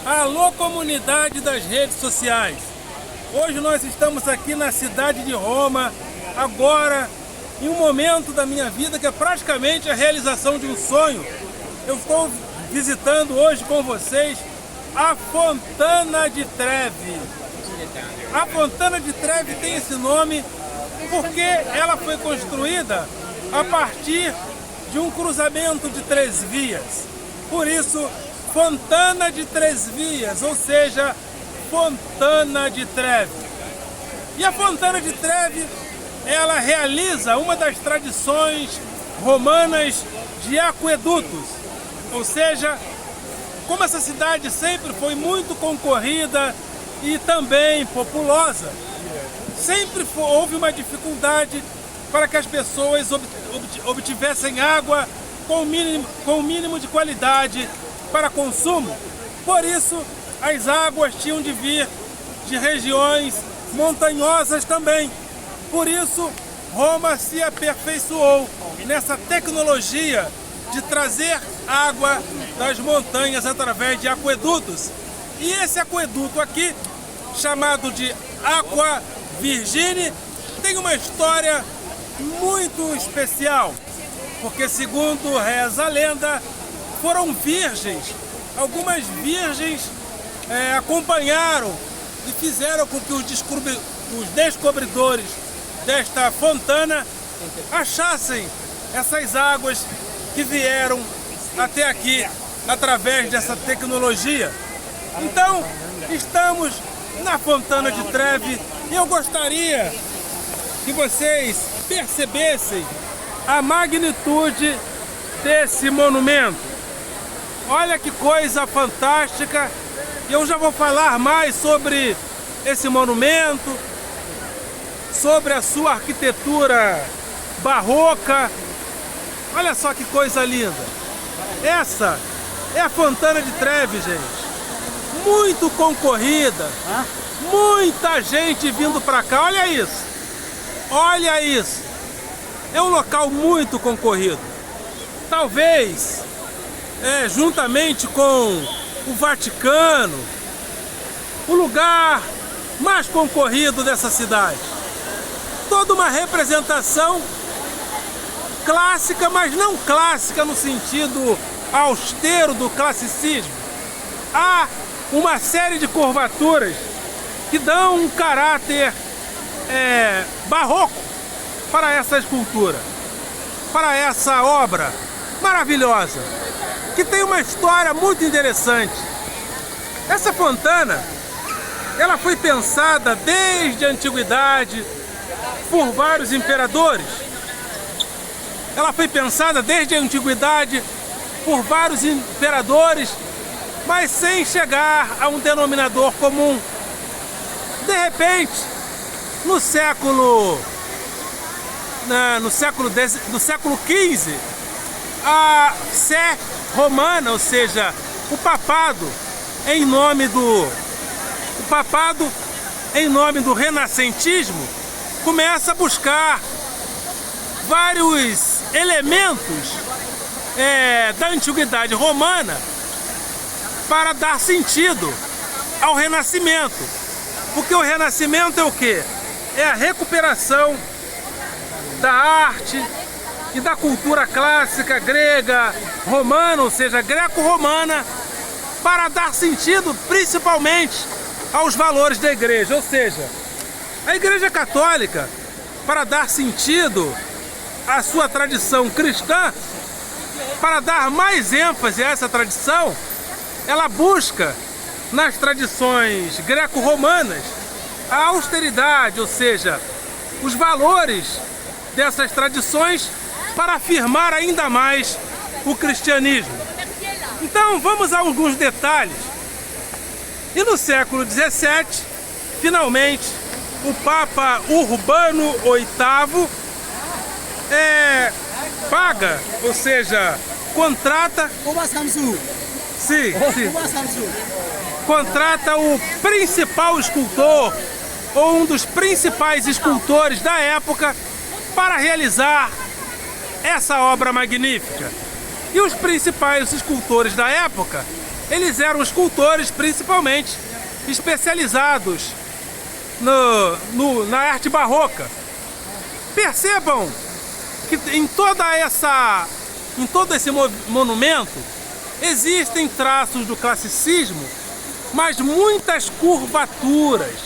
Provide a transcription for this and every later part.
Alô, comunidade das redes sociais! Hoje nós estamos aqui na cidade de Roma, agora em um momento da minha vida que é praticamente a realização de um sonho. Eu estou visitando hoje com vocês a Fontana di Trevi. A Fontana di Trevi tem esse nome porque ela foi construída a partir de um cruzamento de 3 vias. Por isso, Fontana de 3 vias, ou seja, Fontana di Trevi. E a Fontana di Trevi, ela realiza uma das tradições romanas de aquedutos. Ou seja, como essa cidade sempre foi muito concorrida e também populosa, sempre houve uma dificuldade para que as pessoas obtivessem água com o mínimo de qualidade para consumo. Por isso, as águas tinham de vir de regiões montanhosas também. Por isso, Roma se aperfeiçoou nessa tecnologia de trazer água das montanhas através de aquedutos. E esse aqueduto aqui, chamado de Aqua Virgine, tem uma história muito especial, porque segundo reza a lenda, foram virgens, algumas virgens acompanharam e fizeram com que os descobridores desta fontana achassem essas águas que vieram até aqui através dessa tecnologia. Então, estamos na Fontana di Trevi e eu gostaria que vocês percebessem a magnitude desse monumento. Olha que coisa fantástica! Eu já vou falar mais sobre esse monumento, sobre a sua arquitetura barroca. Olha só que coisa linda! Essa é a Fontana di Trevi, gente. Muito concorrida, muita gente vindo para cá. Olha isso! Olha isso! É um local muito concorrido. Talvez, juntamente com o Vaticano, o lugar mais concorrido dessa cidade. Toda uma representação clássica, mas não clássica no sentido austero do classicismo. Há uma série de curvaturas que dão um caráter barroco para essa escultura, para essa obra maravilhosa, que tem uma história muito interessante. Essa fontana, ela foi pensada desde a antiguidade por vários imperadores. Ela foi pensada desde a antiguidade por vários imperadores, mas sem chegar a um denominador comum. De repente, no século XV, a Sé romana, ou seja, o papado em nome do renascentismo, começa a buscar vários elementos da antiguidade romana para dar sentido ao Renascimento. Porque o Renascimento é o quê? É a recuperação da arte e da cultura clássica grega, romana, ou seja, greco-romana, para dar sentido principalmente aos valores da igreja. Ou seja, a Igreja Católica, para dar sentido à sua tradição cristã, para dar mais ênfase a essa tradição, ela busca nas tradições greco-romanas a austeridade, ou seja, os valores dessas tradições para afirmar ainda mais o cristianismo. Então vamos a alguns detalhes. E no século XVII, finalmente, o Papa Urbano VIII paga, ou seja, contrata... Sim. Contrata o principal escultor, ou um dos principais escultores da época, para realizar essa obra magnífica. E os principais escultores da época eles eram escultores principalmente especializados na arte barroca. Percebam que em todo esse monumento existem traços do classicismo, mas muitas curvaturas,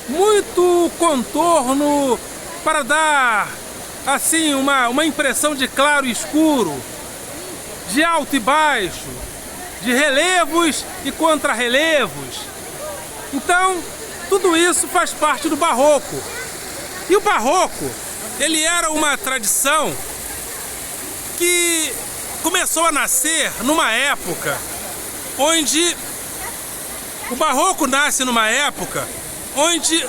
muito contorno para dar assim uma impressão de claro e escuro, de alto e baixo, de relevos e contrarrelevos. Então, tudo isso faz parte do barroco. E o barroco, ele era uma tradição que começou a nascer numa época onde o barroco nasce numa época onde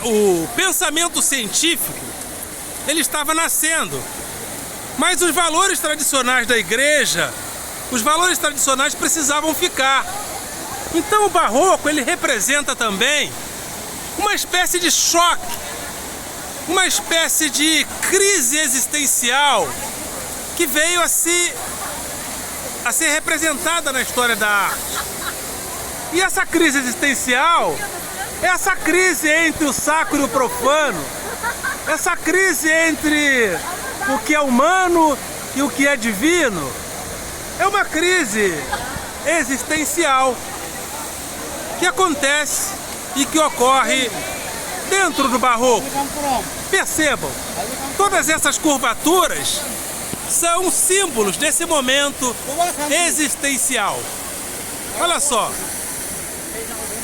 o pensamento científico ele estava nascendo, mas os valores tradicionais da igreja, os valores tradicionais precisavam ficar. Então o barroco ele representa também uma espécie de choque, uma espécie de crise existencial que veio a ser representada na história da arte. E essa crise existencial, essa crise entre o sacro e o profano, essa crise entre o que é humano e o que é divino, é uma crise existencial que acontece e que ocorre dentro do barroco. Percebam, todas essas curvaturas são símbolos desse momento existencial. Olha só.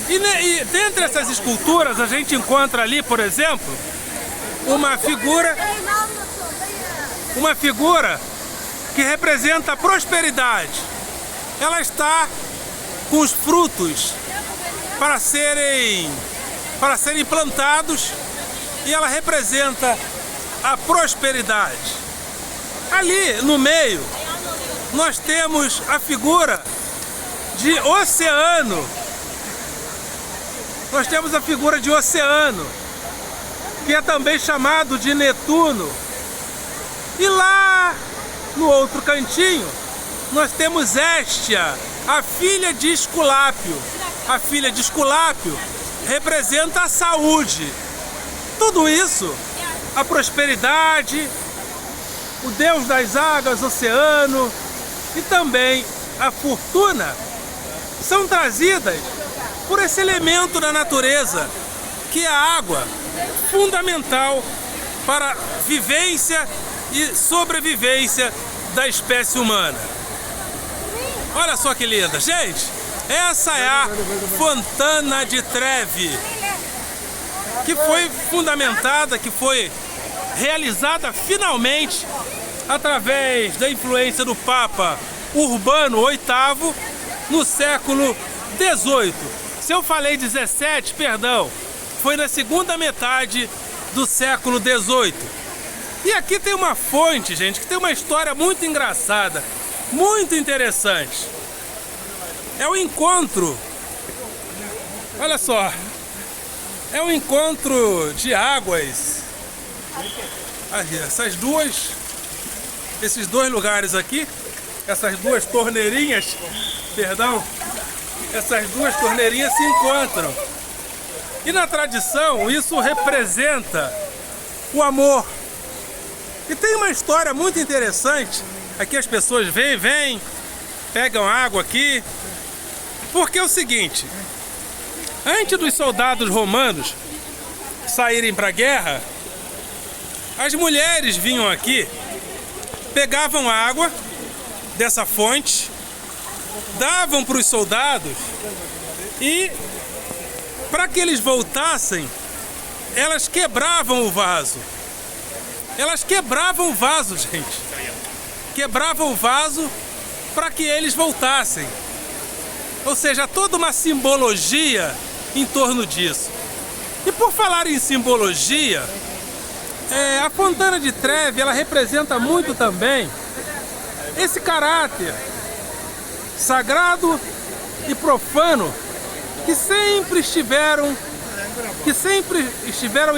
E dentre essas esculturas a gente encontra ali, por exemplo, uma figura que representa a prosperidade. Ela está com os frutos para serem plantados e ela representa a prosperidade. Ali no meio nós temos a figura de Oceano. Nós temos a figura de Oceano, que é também chamado de Netuno. E lá no outro cantinho nós temos Hestia, a filha de Esculápio. A filha de Esculápio representa a saúde. Tudo isso, a prosperidade, o deus das águas, Oceano, e também a fortuna, são trazidas por esse elemento da natureza, que é a água, fundamental para a vivência e sobrevivência da espécie humana. Olha só que linda, gente! Essa é a Fontana di Trevi, que foi fundamentada, que foi realizada finalmente através da influência do Papa Urbano VIII no século XVIII. Se eu falei 17, perdão, foi na segunda metade do século XVIII. E aqui tem uma fonte, gente, que tem uma história muito engraçada, muito interessante. É o encontro, olha só, é um encontro de águas. Aqui, esses dois lugares aqui, essas duas torneirinhas, perdão, essas duas torneirinhas se encontram. E na tradição isso representa o amor. E tem uma história muito interessante. Aqui as pessoas vêm, pegam água aqui. Porque é o seguinte, antes dos soldados romanos saírem para a guerra, as mulheres vinham aqui, pegavam água dessa fonte, davam para os soldados e, para que eles voltassem, elas quebravam o vaso. Elas quebravam o vaso, gente. Quebravam o vaso para que eles voltassem. Ou seja, toda uma simbologia em torno disso. E por falar em simbologia, a Fontana di Trevi, ela representa muito também esse caráter sagrado e profano que sempre estiveram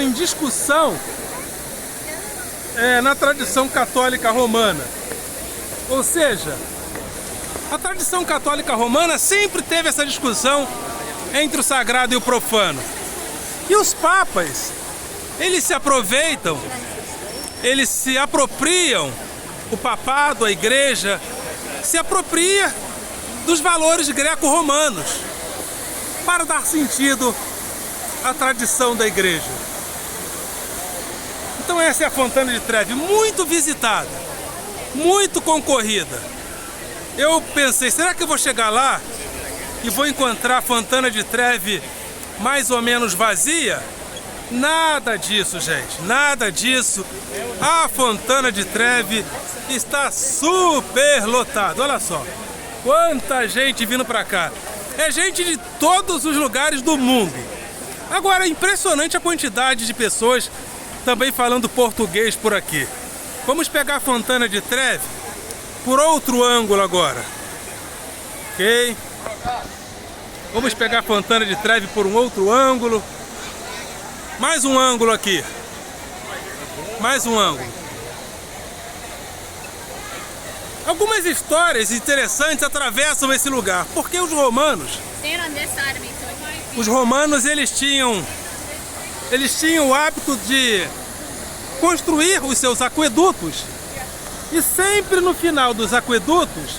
em discussão na tradição católica romana. Ou seja, A tradição católica romana sempre teve essa discussão entre o sagrado e o profano. E os papas, eles se aproveitam, eles se apropriam, o papado, a igreja, se apropria dos valores greco-romanos para dar sentido à tradição da igreja. Então essa é a Fontana de Trevi, muito visitada, muito concorrida. Eu pensei, será que eu vou chegar lá e vou encontrar a Fontana de Trevi mais ou menos vazia? Nada disso, gente, nada disso. A Fontana de Trevi está super lotada, olha só. Quanta gente vindo para cá. É gente de todos os lugares do mundo. Agora, é impressionante a quantidade de pessoas também falando português por aqui. Vamos pegar a Fontana de Trevi por outro ângulo agora. Ok? Vamos pegar a Fontana de Trevi por um outro ângulo. Mais um ângulo aqui. Mais um ângulo. Algumas histórias interessantes atravessam esse lugar. Porque os romanos... Os romanos, eles tinham o hábito de construir os seus aquedutos. E sempre no final dos aquedutos,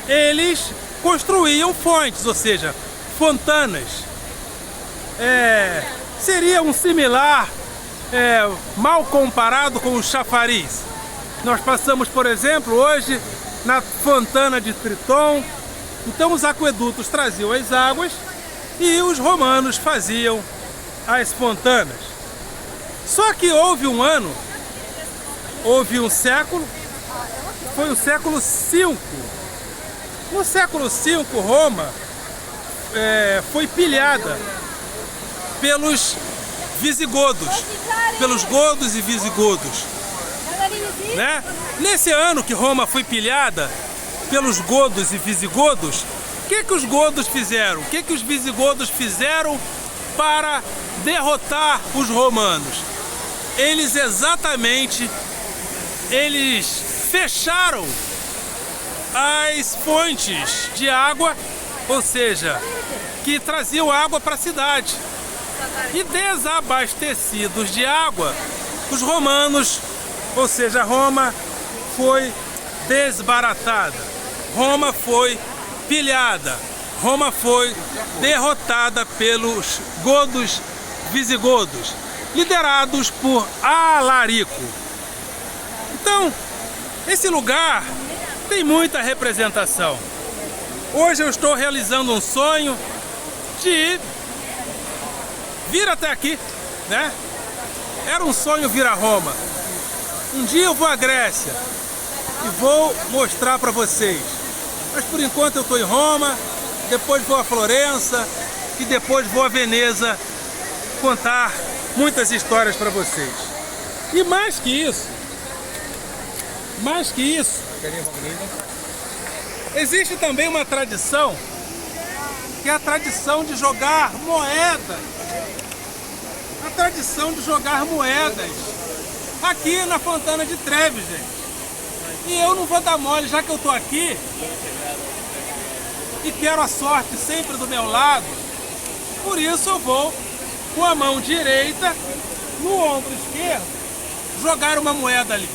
eles construíam fontes, ou seja, fontanas. Seria um similar, mal comparado com o chafariz. Nós passamos, por exemplo, hoje na Fontana de Triton. Então os aquedutos traziam as águas e os romanos faziam as fontanas. Só que houve um ano, houve um século, foi o século V. No século V, Roma foi pilhada pelos visigodos, pelos godos e visigodos, né? Nesse ano que Roma foi pilhada pelos godos e visigodos, o que os godos fizeram? O que os visigodos fizeram para derrotar os romanos? Eles fecharam as fontes de água, ou seja, que traziam água para a cidade. E desabastecidos de água, os romanos, ou seja, Roma foi desbaratada, Roma foi pilhada, Roma foi derrotada pelos godos visigodos, liderados por Alarico. Então, esse lugar tem muita representação. Hoje eu estou realizando um sonho de vir até aqui, né? Era um sonho vir a Roma. Um dia eu vou à Grécia e vou mostrar para vocês. Mas por enquanto eu estou em Roma, depois vou a Florença e depois vou a Veneza contar muitas histórias para vocês. E mais que isso, existe também uma tradição, que é a tradição de jogar moedas. A tradição de jogar moedas aqui na Fontana de Trevi, gente. E eu não vou dar mole, já que eu estou aqui e quero a sorte sempre do meu lado. Por isso eu vou com a mão direita no ombro esquerdo jogar uma moeda ali.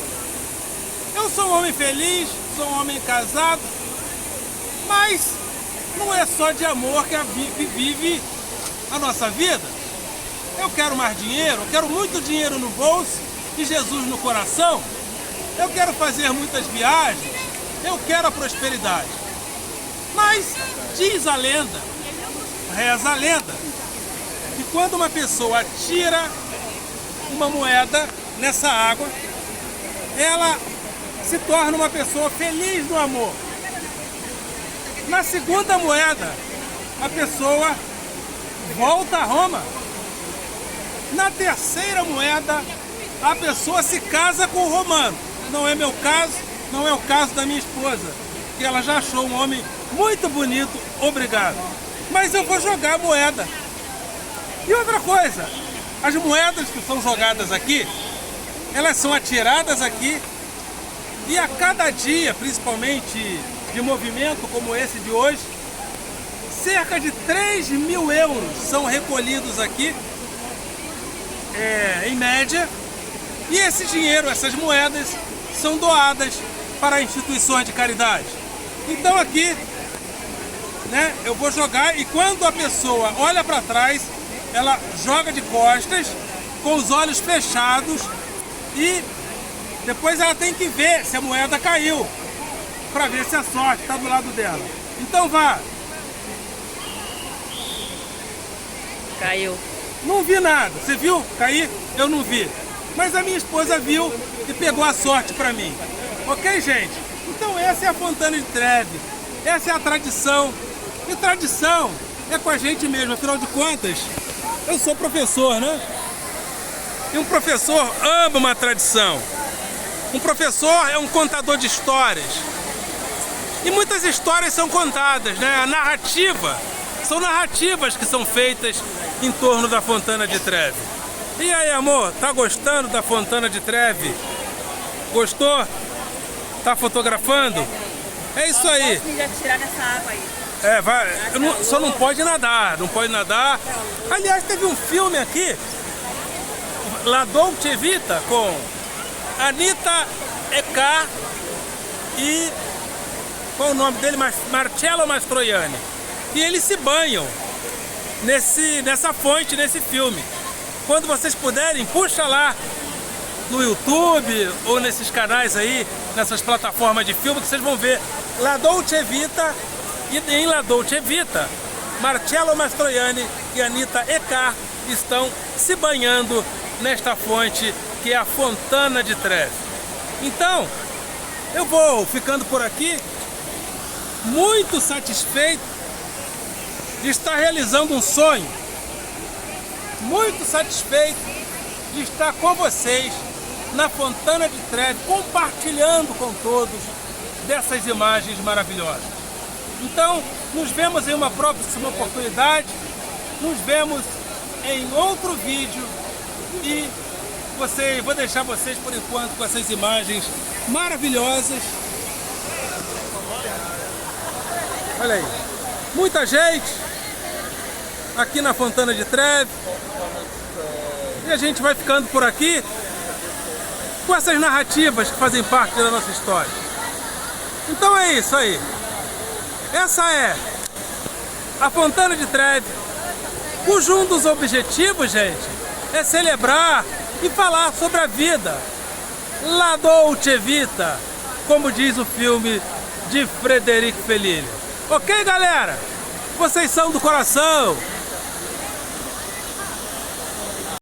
Eu sou um homem feliz, sou um homem casado, mas não é só de amor que vive a nossa vida. Eu quero mais dinheiro, eu quero muito dinheiro no bolso e Jesus no coração. Eu quero fazer muitas viagens, eu quero a prosperidade. Mas diz a lenda, reza a lenda, que quando uma pessoa tira uma moeda nessa água, ela se torna uma pessoa feliz no amor. Na segunda moeda, a pessoa volta a Roma. Na terceira moeda, a pessoa se casa com o romano. Não é meu caso, não é o caso da minha esposa, que ela já achou um homem muito bonito, obrigado. Mas eu vou jogar a moeda. E outra coisa, as moedas que são jogadas aqui, elas são atiradas aqui, e a cada dia, principalmente de movimento como esse de hoje. Cerca de 3.000 euros são recolhidos aqui, em média, e esse dinheiro, essas moedas, são doadas para instituições de caridade. Então aqui, né, eu vou jogar, e quando a pessoa olha para trás, ela joga de costas, com os olhos fechados, e depois ela tem que ver se a moeda caiu, para ver se a sorte está do lado dela. Então vá. Caiu. Não vi nada. Você viu cair? Eu não vi. Mas a minha esposa viu e pegou a sorte para mim. Ok, gente? Então essa é a Fontana de Trevi. Essa é a tradição. E tradição é com a gente mesmo. Afinal de contas, eu sou professor, né? E um professor ama uma tradição. Um professor é um contador de histórias. E muitas histórias são contadas, né? A narrativa. São narrativas que são feitas em torno da Fontana de Trevi. E aí, amor, tá gostando da Fontana de Trevi? Gostou? Tá fotografando? É isso aí. Posso me atirar nessa água aí? Só não pode nadar, não pode nadar. Aliás, teve um filme aqui, La Dolce Vita, com Anita Ekar e... qual o nome dele? Marcello Mastroianni. E eles se banham nessa fonte, nesse filme. Quando vocês puderem, puxa lá no YouTube ou nesses canais aí, nessas plataformas de filme, que vocês vão ver La Dolce Vita. E em La Dolce Vita, Marcello Mastroianni e Anita Ekar estão se banhando nesta fonte que é a Fontana de Trevi. Então, eu vou ficando por aqui, muito satisfeito de estar realizando um sonho, muito satisfeito de estar com vocês na Fontana de Trevi, compartilhando com todos dessas imagens maravilhosas. Então, nos vemos em uma próxima oportunidade, nos vemos em outro vídeo e vou deixar vocês por enquanto com essas imagens maravilhosas. Olha aí, muita gente aqui na Fontana de Trevi, e a gente vai ficando por aqui com essas narrativas que fazem parte da nossa história. Então é isso aí. Essa é a Fontana de Trevi, cujo um dos objetivos, gente, é celebrar e falar sobre a vida. La Dolce Vita, como diz o filme de Frederico Fellini. Ok, galera? Vocês são do coração.